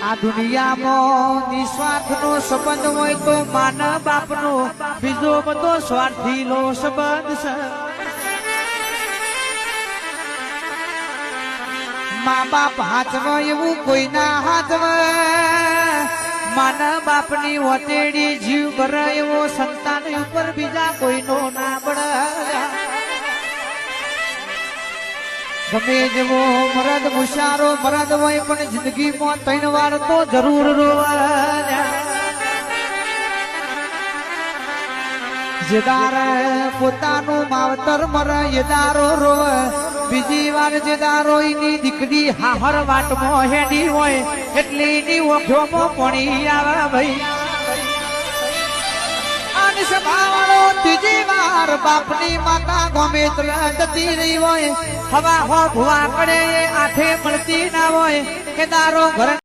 આ દુનિયામાં નિસ્વાર્થનો સંબંધ હોય તો માન બાપનો બીજો બધો સ્વાર્થીનો સંબંધ છે. મા બાપ હાથમાં એવું કોઈના હાથમાં માન બાપની વતેડી જીવ કરે એવો સંતાન ઉપર બીજા કોઈનો ના બળે. ગમે જેવો મરદ મુશારો મરદ હોય પણ જિંદગીમાં 3 વાર તો જરૂર રોવા. જેદાર પોતાનું માવતર મરે એદારો રોવે. બીજી વાર જેદારો એની દીકરી હાહર વાટમાં હેડી હોય એટલે એની ઓખોમાં પાણી આવે ભાઈ. સભાવાળો ત્રીજી વાર બાપની માતા ગમે જતી રહી હોય હવા હો ભુવા પડે આઠે મળતી ના હોય કે દારો ઘર